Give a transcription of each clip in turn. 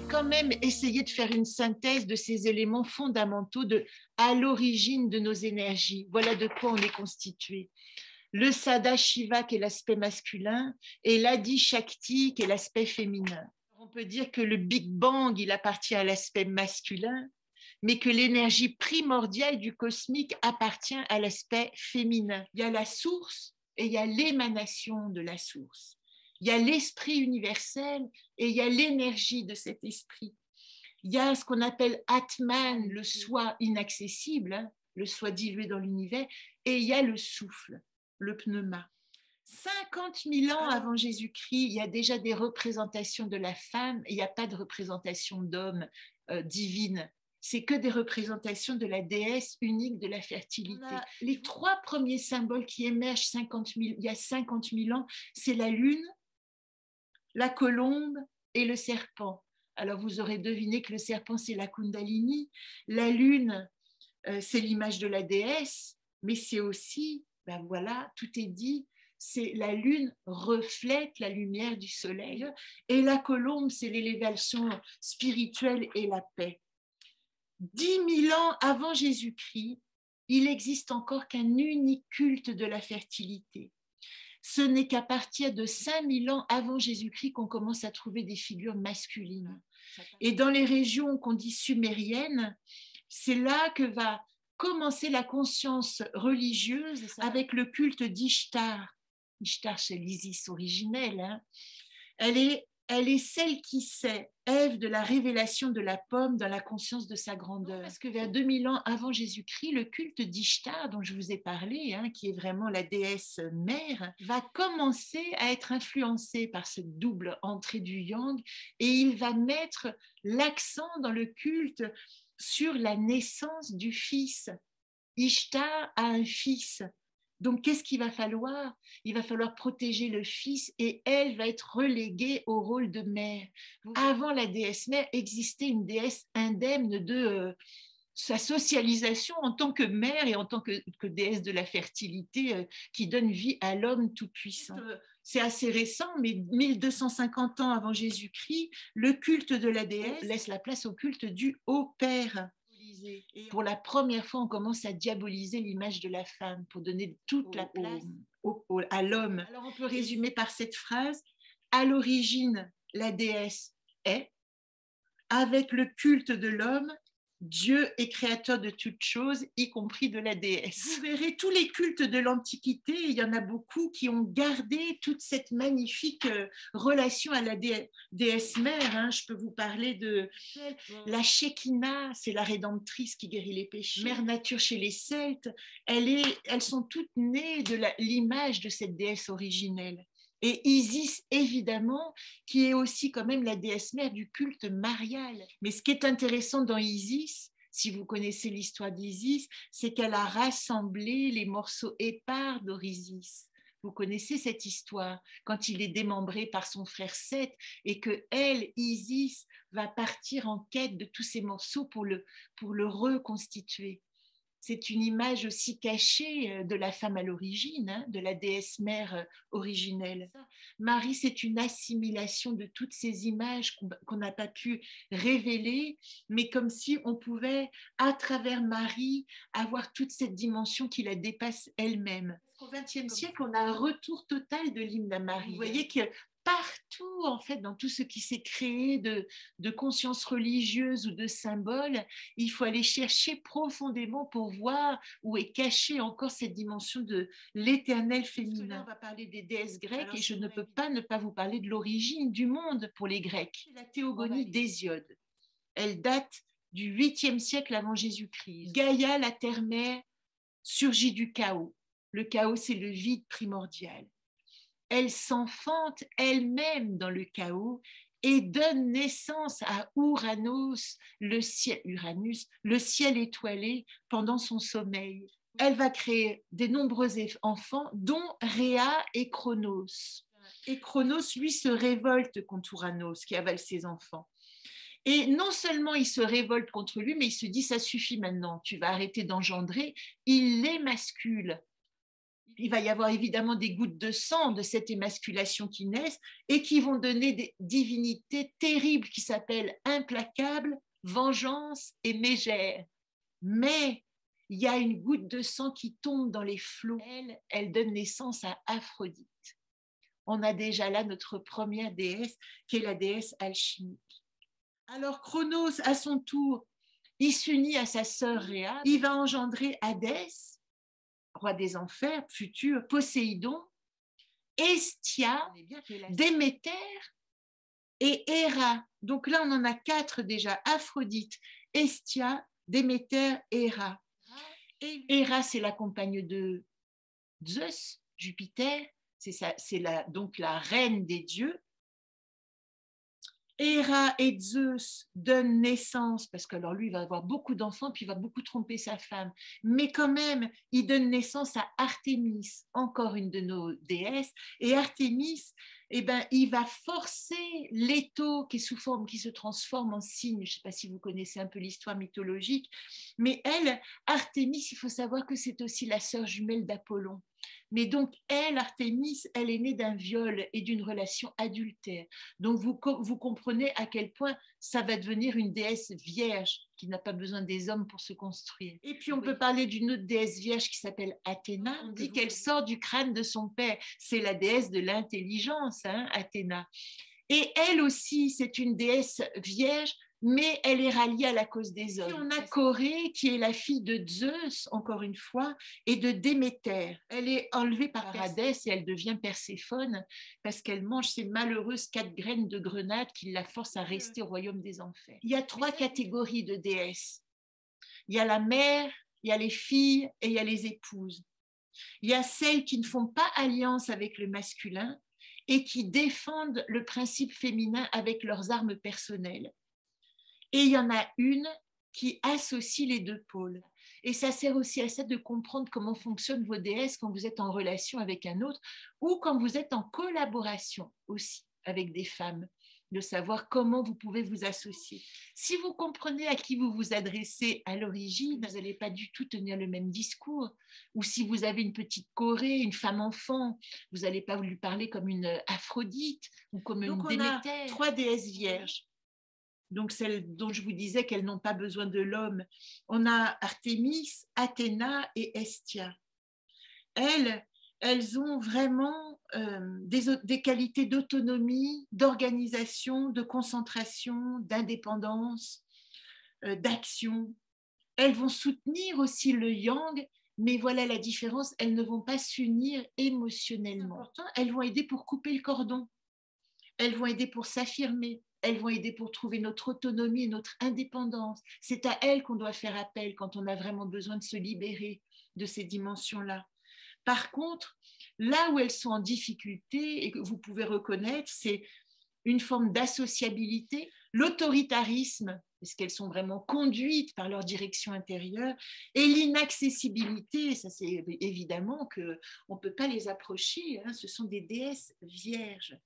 quand même essayer de faire une synthèse de ces éléments fondamentaux à l'origine de nos énergies. Voilà de quoi on est constitué. Le Sada Shiva qui est l'aspect masculin et l'Adi Shakti qui est l'aspect féminin. On peut dire que le Big Bang, il appartient à l'aspect masculin, mais que l'énergie primordiale du cosmique appartient à l'aspect féminin. Il y a la source et il y a l'émanation de la source. Il y a l'esprit universel et il y a l'énergie de cet esprit. Il y a ce qu'on appelle Atman, le soi inaccessible, le soi dilué dans l'univers, et il y a le souffle, le pneuma. 50 000 ans avant Jésus-Christ, il y a déjà des représentations de la femme et il n'y a pas de représentation d'homme divine. C'est que des représentations de la déesse unique de la fertilité. Les trois premiers symboles qui émergent il y a 50 000 ans, c'est la lune, la colombe et le serpent. Alors vous aurez deviné que le serpent, c'est la Kundalini. La lune, c'est l'image de la déesse, mais c'est aussi, ben voilà, tout est dit, c'est la lune reflète la lumière du soleil et la colombe, c'est l'élévation spirituelle et la paix. 10 000 ans avant Jésus-Christ, il n'existe encore qu'un unique culte de la fertilité. Ce n'est qu'à partir de 5 000 ans avant Jésus-Christ qu'on commence à trouver des figures masculines. Et dans les régions qu'on dit sumériennes, c'est là que va commencer la conscience religieuse avec le culte d'Ishtar. Ishtar, c'est l'Isis originelle. Hein. Elle est celle qui sait, Ève de la révélation de la pomme dans la conscience de sa grandeur. Parce que vers 2000 ans avant Jésus-Christ, le culte d'Ishtar, dont je vous ai parlé, hein, qui est vraiment la déesse mère, va commencer à être influencé par cette double entrée du yang et il va mettre l'accent dans le culte sur la naissance du fils. Ishtar a un fils. Donc, qu'est-ce qu'il va falloir? Il va falloir protéger le fils et elle va être reléguée au rôle de mère. Avant la déesse mère, existait une déesse indemne de sa socialisation en tant que mère et en tant que déesse de la fertilité qui donne vie à l'homme tout-puissant. C'est assez récent, mais 1250 ans avant Jésus-Christ, le culte de la déesse laisse la place au culte du haut père. Et pour la première fois, on commence à diaboliser l'image de la femme pour donner toute la place à l'homme. Alors on peut résumer par cette phrase: à l'origine, la déesse est, avec le culte de l'homme, Dieu est créateur de toutes choses, y compris de la déesse. Vous verrez, tous les cultes de l'Antiquité, il y en a beaucoup qui ont gardé toute cette magnifique relation à la déesse mère. Hein. Je peux vous parler de la Shekinah, c'est la rédemptrice qui guérit les péchés. Mère nature chez les Celtes, elles sont toutes nées de l'image de cette déesse originelle. Et Isis, évidemment, qui est aussi quand même la déesse mère du culte marial. Mais ce qui est intéressant dans Isis, si vous connaissez l'histoire d'Isis, c'est qu'elle a rassemblé les morceaux épars d'Orisis. Vous connaissez cette histoire, quand il est démembré par son frère Seth et que elle, Isis, va partir en quête de tous ces morceaux pour le reconstituer. C'est une image aussi cachée de la femme à l'origine, hein, de la déesse mère originelle. Marie, c'est une assimilation de toutes ces images qu'on n'a pas pu révéler, mais comme si on pouvait, à travers Marie, avoir toute cette dimension qui la dépasse elle-même. Au XXe siècle, on a un retour total de l'hymne à Marie. Vous voyez que partout, en fait, dans tout ce qui s'est créé de conscience religieuse ou de symboles, il faut aller chercher profondément pour voir où est cachée encore cette dimension de l'éternel féminin. On va parler des déesses grecques et je ne peux pas ne pas vous parler de l'origine du monde pour les Grecs. C'est la théogonie d'Hésiode. Elle date du 8e siècle avant Jésus-Christ. Gaïa, la terre-mère, surgit du chaos. Le chaos, c'est le vide primordial. Elle s'enfante elle-même dans le chaos et donne naissance à Uranus, le ciel étoilé pendant son sommeil. Elle va créer de nombreux enfants, dont Rhea et Chronos. Et Chronos, lui, se révolte contre Uranos, qui avale ses enfants. Et non seulement il se révolte contre lui, mais il se dit, ça suffit maintenant, tu vas arrêter d'engendrer. Il l'émascule. il va y avoir évidemment des gouttes de sang de cette émasculation qui naissent et qui vont donner des divinités terribles qui s'appellent implacables, vengeance et mégère. Mais il y a une goutte de sang qui tombe dans les flots. Elle donne naissance à Aphrodite. On a déjà là notre première déesse, qui est la déesse alchimique. Alors Cronos, à son tour, il s'unit à sa sœur Rhea. Il va engendrer Hadès, roi des enfers, futur, Poséidon, Hestia, Déméter et Héra. Donc là, on en a 4 déjà. Aphrodite, Hestia, Déméter, Héra. Et Héra, c'est la compagne de Zeus, Jupiter, c'est donc la reine des dieux. Héra et Zeus donnent naissance, parce que alors lui, il va avoir beaucoup d'enfants, puis il va beaucoup tromper sa femme. Mais quand même, il donne naissance à Artémis, encore une de nos déesses. Et Artémis, eh ben, il va forcer Léto, qui est sous forme, qui se transforme en cygne. Je ne sais pas si vous connaissez un peu l'histoire mythologique, mais elle, Artémis, il faut savoir que c'est aussi la sœur jumelle d'Apollon. Mais donc, elle, Artémis, elle est née d'un viol et d'une relation adultère. Donc, vous comprenez à quel point ça va devenir une déesse vierge qui n'a pas besoin des hommes pour se construire. Et puis, on peut parler d'une autre déesse vierge qui s'appelle Athéna. On dit qu'elle sort du crâne de son père. C'est la déesse de l'intelligence, hein, Athéna. Et elle aussi, c'est une déesse vierge, mais elle est ralliée à la cause des hommes. Puis on a Corée, qui est la fille de Zeus, encore une fois, et de Déméter. Elle est enlevée par Hadès et elle devient Perséphone parce qu'elle mange ces malheureuses 4 graines de grenade qui la forcent à rester au royaume des enfers. Il y a 3 catégories de déesses. Il y a la mère, il y a les filles et il y a les épouses. Il y a celles qui ne font pas alliance avec le masculin et qui défendent le principe féminin avec leurs armes personnelles. Et il y en a une qui associe les 2 pôles. Et ça sert aussi à ça de comprendre comment fonctionnent vos déesses quand vous êtes en relation avec un autre ou quand vous êtes en collaboration aussi avec des femmes, de savoir comment vous pouvez vous associer. Si vous comprenez à qui vous vous adressez à l'origine, vous n'allez pas du tout tenir le même discours. Ou si vous avez une petite Corée, une femme enfant, vous n'allez pas lui parler comme une Aphrodite ou comme une Déméter. Donc on a 3 déesses vierges. Donc celles dont je vous disais qu'elles n'ont pas besoin de l'homme. On a Artémis, Athéna et Hestia. Elles ont vraiment des qualités d'autonomie, d'organisation, de concentration, d'indépendance, d'action. Elles vont soutenir aussi le yang, mais voilà la différence, elles ne vont pas s'unir émotionnellement. Elles vont aider pour couper le cordon. Elles vont aider pour s'affirmer. Elles vont aider pour trouver notre autonomie et notre indépendance. C'est à elles qu'on doit faire appel quand on a vraiment besoin de se libérer de ces dimensions-là. Par contre, là où elles sont en difficulté et que vous pouvez reconnaître, c'est une forme d'associabilité, l'autoritarisme, parce qu'elles sont vraiment conduites par leur direction intérieure, et l'inaccessibilité, ça c'est évidemment qu'on ne peut pas les approcher, hein, ce sont des déesses vierges.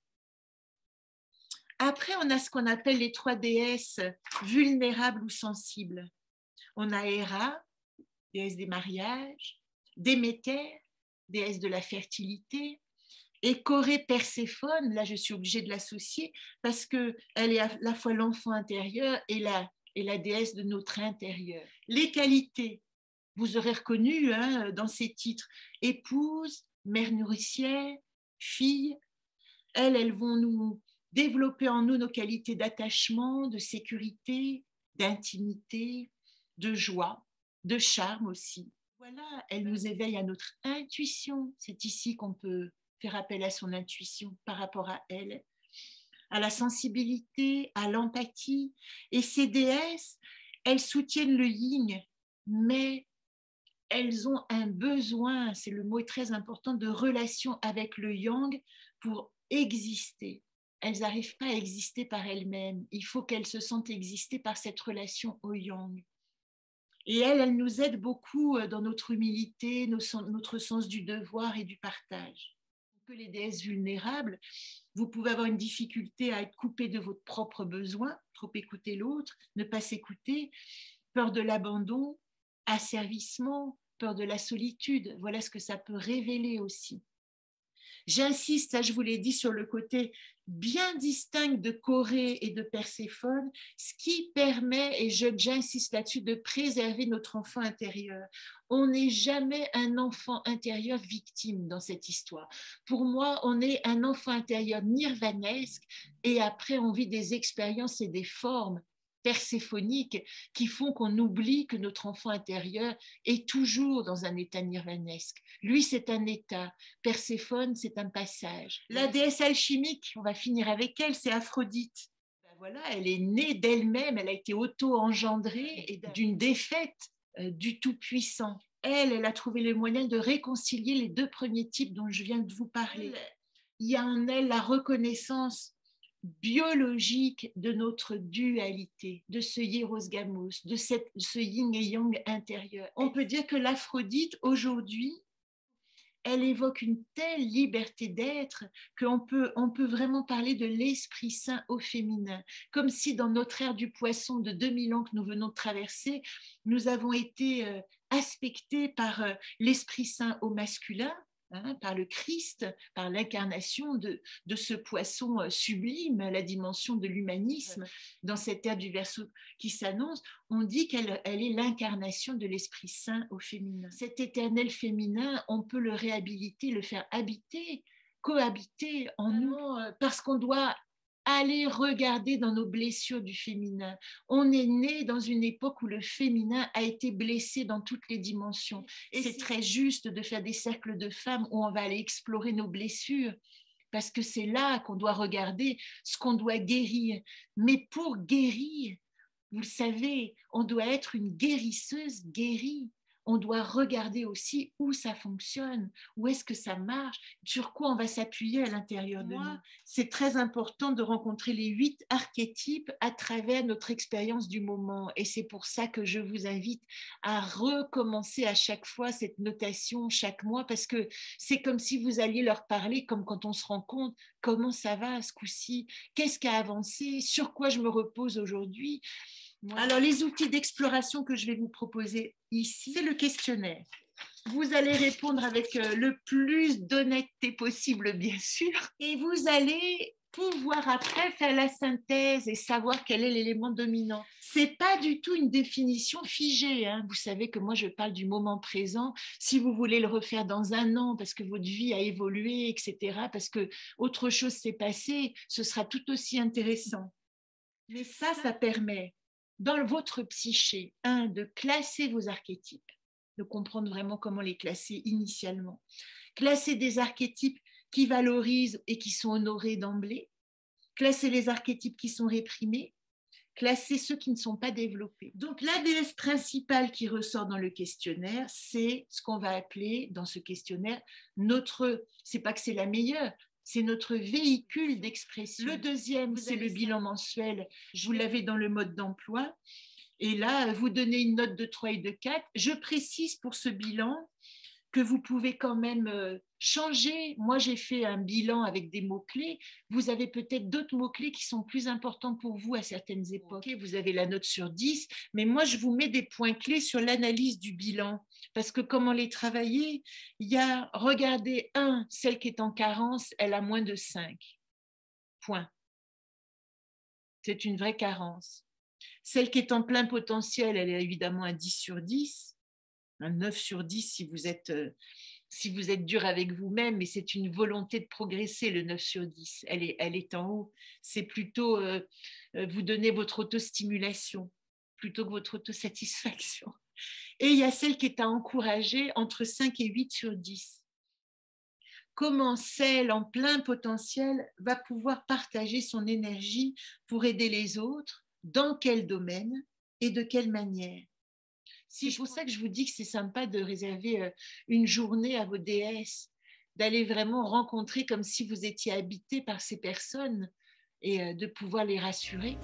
Après, on a ce qu'on appelle les 3 déesses vulnérables ou sensibles. On a Héra, déesse des mariages, Déméter, déesse de la fertilité, et Corée Perséphone, là je suis obligée de l'associer parce qu'elle est à la fois l'enfant intérieur et la déesse de notre intérieur. Les qualités, vous aurez reconnu hein, dans ces titres, épouse, mère nourricière, fille, elles vont nous développer en nous nos qualités d'attachement, de sécurité, d'intimité, de joie, de charme aussi. Voilà, elles nous éveillent à notre intuition. C'est ici qu'on peut faire appel à son intuition par rapport à elle, à la sensibilité, à l'empathie. Et ces déesses, elles soutiennent le yin, mais elles ont un besoin, c'est le mot est très important, de relation avec le yang pour exister. Elles n'arrivent pas à exister par elles-mêmes. Il faut qu'elles se sentent exister par cette relation au yang. Et elles nous aident beaucoup dans notre humilité, notre sens du devoir et du partage. Que les déesses vulnérables, vous pouvez avoir une difficulté à être coupé de votre propre besoin, trop écouter l'autre, ne pas s'écouter, peur de l'abandon, asservissement, peur de la solitude. Voilà ce que ça peut révéler aussi. J'insiste, ça je vous l'ai dit, sur le côté bien distinct de Corée et de Perséphone, ce qui permet, et j'insiste là-dessus, de préserver notre enfant intérieur. On n'est jamais un enfant intérieur victime dans cette histoire. Pour moi, on est un enfant intérieur nirvanesque et après on vit des expériences et des formes perséphoniques qui font qu'on oublie que notre enfant intérieur est toujours dans un état nirvanesque. Lui, c'est un état. Perséphone, c'est un passage. La déesse alchimique, on va finir avec elle, c'est Aphrodite. Ben voilà, elle est née d'elle-même, elle a été auto-engendrée d'une défaite du Tout-Puissant. Elle a trouvé les moyens de réconcilier les deux premiers types dont je viens de vous parler. Il y a en elle la reconnaissance biologique de notre dualité, de ce hieros gamos, de ce yin et yang intérieur. On peut dire que l'Aphrodite, aujourd'hui, elle évoque une telle liberté d'être qu'on peut vraiment parler de l'Esprit Saint au féminin, comme si dans notre ère du poisson de 2000 ans que nous venons de traverser, nous avons été aspectés par l'Esprit Saint au masculin, par le Christ, par l'incarnation de ce poisson sublime, la dimension de l'humanisme, dans cette ère du Verseau qui s'annonce, on dit qu'elle est l'incarnation de l'Esprit Saint au féminin. Cet éternel féminin, on peut le réhabiliter, le faire habiter, cohabiter en nous, parce qu'on doit aller regarder dans nos blessures du féminin. On est né dans une époque où le féminin a été blessé dans toutes les dimensions. Et c'est très juste de faire des cercles de femmes où on va aller explorer nos blessures, parce que c'est là qu'on doit regarder ce qu'on doit guérir. Mais pour guérir, vous le savez, on doit être une guérisseuse guérie. On doit regarder aussi où ça fonctionne, où est-ce que ça marche, sur quoi on va s'appuyer à l'intérieur de nous. C'est très important de rencontrer les 8 archétypes à travers notre expérience du moment. Et c'est pour ça que je vous invite à recommencer à chaque fois cette notation chaque mois, parce que c'est comme si vous alliez leur parler, comme quand on se rend compte comment ça va à ce coup-ci, qu'est-ce qui a avancé, sur quoi je me repose aujourd'hui. Alors, les outils d'exploration que je vais vous proposer ici, c'est le questionnaire. Vous allez répondre avec le plus d'honnêteté possible, bien sûr, et vous allez pouvoir après faire la synthèse et savoir quel est l'élément dominant. C'est pas du tout une définition figée, hein. Vous savez que moi je parle du moment présent. Si vous voulez le refaire dans un an parce que votre vie a évolué, etc., parce que autre chose s'est passé, ce sera tout aussi intéressant. Mais ça permet dans votre psyché, de classer vos archétypes, de comprendre vraiment comment les classer initialement. Classer des archétypes qui valorisent et qui sont honorés d'emblée, classer les archétypes qui sont réprimés, classer ceux qui ne sont pas développés. Donc la déesse principale qui ressort dans le questionnaire, c'est ce qu'on va appeler dans ce questionnaire c'est pas que c'est la meilleure, c'est notre véhicule d'expression. Le deuxième, c'est le bilan mensuel. Vous l'avez dans le mode d'emploi. Et là, vous donnez une note de 3 et de 4. Je précise pour ce bilan que vous pouvez quand même changer. Moi, j'ai fait un bilan avec des mots-clés. Vous avez peut-être d'autres mots-clés qui sont plus importants pour vous à certaines époques. Vous avez la note sur 10, mais moi, je vous mets des points clés sur l'analyse du bilan. Parce que comment les travailler? Il y a, regardez, celle qui est en carence, elle a moins de 5 points. C'est une vraie carence. Celle qui est en plein potentiel, elle est évidemment un 10 sur 10, un 9 sur 10 si vous êtes dur avec vous-même, mais c'est une volonté de progresser, le 9 sur 10. Elle est en haut. C'est plutôt vous donner votre autostimulation plutôt que votre autosatisfaction. Et il y a celle qui est à encourager entre 5 et 8 sur 10. Comment celle en plein potentiel va pouvoir partager son énergie pour aider les autres, dans quel domaine et de quelle manière. C'est pour ça que je vous dis que c'est sympa de réserver une journée à vos déesses, d'aller vraiment rencontrer comme si vous étiez habité par ces personnes et de pouvoir les rassurer.